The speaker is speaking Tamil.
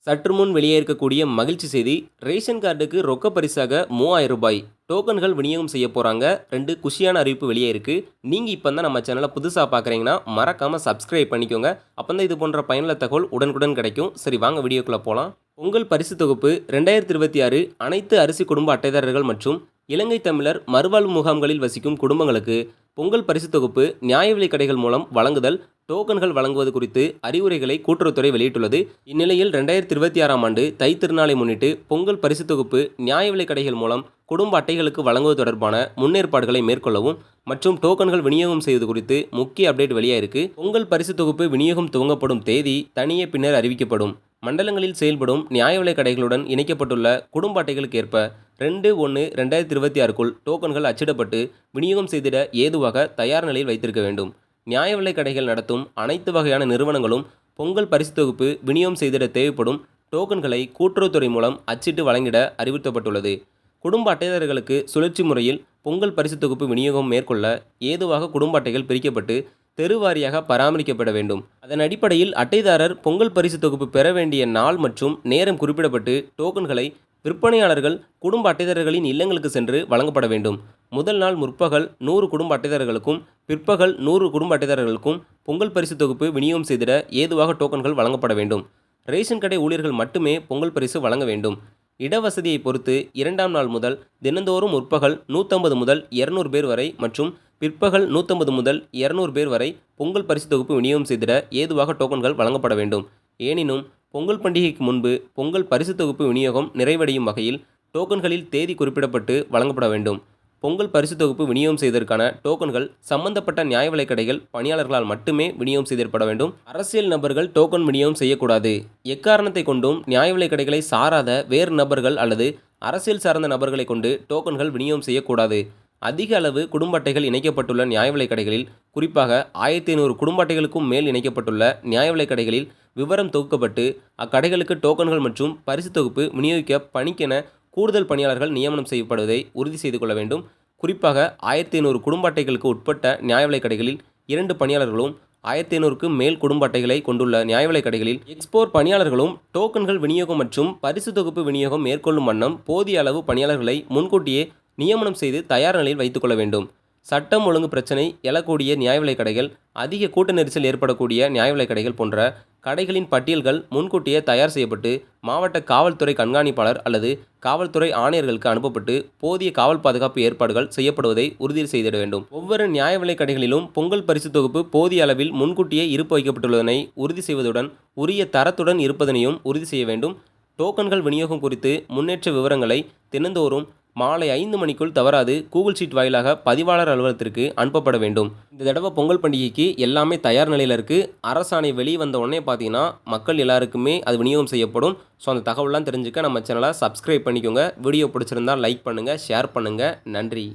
சற்று முன் வெளியே இருக்கக்கூடிய மகிழ்ச்சி செய்தி. ரேஷன் கார்டுக்கு ரொக்க பரிசாக ரூ. 3000 டோக்கன்கள் விநியோகம் செய்ய போறாங்க. 2 குஷியான அறிவிப்பு வெளியே இருக்கு. நீங்க இப்போ தான் நம்ம சேனலை புதுசா பார்க்குறீங்கன்னா மறக்காம சப்ஸ்கிரைப் பண்ணிக்கோங்க. அப்பதான் இது போன்ற பயனுள்ள தகவல் உடனுக்குடன் கிடைக்கும். சரி, வாங்க வீடியோக்குள்ள போலாம். பொங்கல் பரிசு தொகுப்பு 2026 அனைத்து அரிசி குடும்ப அட்டைதாரர்கள் மற்றும் இலங்கை தமிழர் மறுவாழ்வு முகாம்களில் வசிக்கும் குடும்பங்களுக்கு பொங்கல் பரிசு தொகுப்பு நியாய விலைக் கடைகள் மூலம் வழங்குதல், டோக்கன்கள் வழங்குவது குறித்து அறிவுரைகளை கூட்டுறவுத்துறை வெளியிட்டுள்ளது. இந்நிலையில் 2026ஆம் ஆண்டு தை திருநாளை முன்னிட்டு பொங்கல் பரிசு தொகுப்பு நியாய விலைக் கடைகள் மூலம் குடும்ப அட்டைகளுக்கு வழங்குவது தொடர்பான முன்னேற்பாடுகளை மேற்கொள்ளவும் மற்றும் டோக்கன்கள் விநியோகம் செய்வது குறித்து முக்கிய அப்டேட் வெளியாயிருக்கு. பொங்கல் பரிசு தொகுப்பு விநியோகம் துவங்கப்படும் தேதி தனியே பின்னர் அறிவிக்கப்படும். மண்டலங்களில் செயல்படும் நியாய விலைக் கடைகளுடன் இணைக்கப்பட்டுள்ள குடும்ப அட்டைகளுக்கு ஏற்ப 2/1/2026க்குள் டோக்கன்கள் அச்சிடப்பட்டு விநியோகம் செய்திட ஏதுவாக தயார் நிலையில் வைத்திருக்க வேண்டும். நியாய விலைக் கடைகள் நடத்தும் அனைத்து வகையான நிறுவனங்களும் பொங்கல் பரிசு தொகுப்பு விநியோகம் செய்திட தேவைப்படும் டோக்கன்களை கூட்டுறவுத்துறை மூலம் அச்சிட்டு வழங்கிட அறிவுறுத்தப்பட்டுள்ளது. குடும்ப அட்டைதாரர்களுக்கு சுழற்சி முறையில் பொங்கல் பரிசு தொகுப்பு விநியோகம் மேற்கொள்ள ஏதுவாக குடும்ப அட்டைகள் பிரிக்கப்பட்டு தெருவாரியாக பராமரிக்கப்பட வேண்டும். அதன் அடிப்படையில் அட்டைதாரர் பொங்கல் பரிசு தொகுப்பு பெற வேண்டிய நாள் மற்றும் நேரம் குறிப்பிடப்பட்டு டோக்கன்களை விற்பனையாளர்கள் குடும்ப அட்டைதாரர்களின் இல்லங்களுக்கு சென்று வழங்கப்பட வேண்டும். முதல் நாள் முற்பகல் 100 குடும்ப அட்டைதாரர்களுக்கும் பிற்பகல் 100 குடும்ப அட்டைதாரர்களுக்கும் பொங்கல் பரிசு தொகுப்பு விநியோகம் செய்திட ஏதுவாக டோக்கன்கள் வழங்கப்பட வேண்டும். ரேஷன் கடை ஊழியர்கள் மட்டுமே பொங்கல் பரிசு வழங்க வேண்டும். இடவசதியை பொறுத்து 2ஆம் நாள் முதல் தினந்தோறும் முற்பகல் 150 முதல் 200 பேர் வரை மற்றும் பிற்பகல் 150 முதல் 200 பேர் வரை பொங்கல் பரிசு தொகுப்பு விநியோகம் செய்திட ஏதுவாக டோக்கன்கள் வழங்கப்பட வேண்டும். எனினும் பொங்கல் பண்டிகைக்கு முன்பு பொங்கல் பரிசு தொகுப்பு விநியோகம் நிறைவடையும் வகையில் டோக்கன்களில் தேதி குறிப்பிடப்பட்டு வழங்கப்பட வேண்டும். பொங்கல் பரிசு தொகுப்பு விநியோகம் செய்வதற்கான டோக்கன்கள் சம்பந்தப்பட்ட நியாய விலைக் கடைகள் பணியாளர்களால் மட்டுமே விநியோகம் செய்திடப்பட வேண்டும். அரசியல் நபர்கள் டோக்கன் விநியோகம் செய்யக்கூடாது. எக்காரணத்தை கொண்டும் நியாய விலைக் கடைகளை சாராத வேறு நபர்கள் அல்லது அரசியல் சார்ந்த நபர்களை கொண்டு டோக்கன்கள் விநியோகம் செய்யக்கூடாது. அதிக அளவு குடும்ப அட்டைகள் இணைக்கப்பட்டுள்ள நியாய விலைக் கடைகளில், குறிப்பாக 1500 குடும்ப அட்டைகளுக்கும் மேல் இணைக்கப்பட்டுள்ள நியாய விலைக் கடைகளில் விவரம் தொகுக்கப்பட்டு அக்கடைகளுக்கு டோக்கன்கள் மற்றும் பரிசு தொகுப்பு விநியோகிக்க பணிக்கென கூடுதல் பணியாளர்கள் நியமனம் செய்யப்படுவதை உறுதி செய்து கொள்ள வேண்டும். குறிப்பாக 1500 குடும்ப அட்டைகளுக்கு உட்பட்ட நியாய விலைக் கடைகளில் 2 பணியாளர்களும், 1500க்கு மேல் குடும்ப அட்டைகளை கொண்டுள்ள நியாய விலைக் கடைகளில் எக்ஸ்போர்ட் பணியாளர்களும் டோக்கன்கள் விநியோகம் மற்றும் பரிசு தொகுப்பு விநியோகம் மேற்கொள்ளும் வண்ணம் போதிய அளவு பணியாளர்களை முன்கூட்டியே நியமனம் செய்து தயார் நிலையில் வைத்துக் கொள்ள வேண்டும். சட்டம் ஒழுங்கு பிரச்சினை எழக்கூடிய நியாய விலைக் கடைகள், அதிக கூட்ட நெரிசல் ஏற்படக்கூடிய நியாய விலைக் கடைகள் போன்ற கடைகளின் பட்டியல்கள் முன்கூட்டியே தயார் செய்யப்பட்டு மாவட்ட காவல்துறை கண்காணிப்பாளர் அல்லது காவல்துறை ஆணையர்களுக்கு அனுப்பப்பட்டு போதிய காவல் பாதுகாப்பு ஏற்பாடுகள் செய்யப்படுவதை உறுதி செய்திட வேண்டும். ஒவ்வொரு நியாய விலைக் கடைகளிலும் பொங்கல் பரிசு தொகுப்பு போதிய அளவில் முன்கூட்டியே இருப்பு வைக்கப்பட்டுள்ளதனை உறுதி செய்வதுடன் உரிய தரத்துடன் இருப்பதனையும் உறுதி செய்ய வேண்டும். டோக்கன்கள் விநியோகம் குறித்து முன்னேற்ற விவரங்களை தினந்தோறும் மாலை 5 மணிக்குள் தவறாது கூகுள் ஷீட் வாயிலாக பதிவாளர் அலுவலகத்திற்கு அனுப்பப்பட வேண்டும். இந்த தடவை பொங்கல் பண்டிகைக்கு எல்லாமே தயார் நிலையில் இருக்குது. அரசாணை வெளியே வந்த உடனே பார்த்தீங்கன்னா மக்கள் எல்லாருக்குமே அது விநியோகம் செய்யப்படும். ஸோ அந்த தகவலாம் தெரிஞ்சுக்க நம்ம சேனலை சப்ஸ்கிரைப் பண்ணிக்கோங்க. வீடியோ பிடிச்சிருந்தால் லைக் பண்ணுங்கள், ஷேர் பண்ணுங்கள். நன்றி.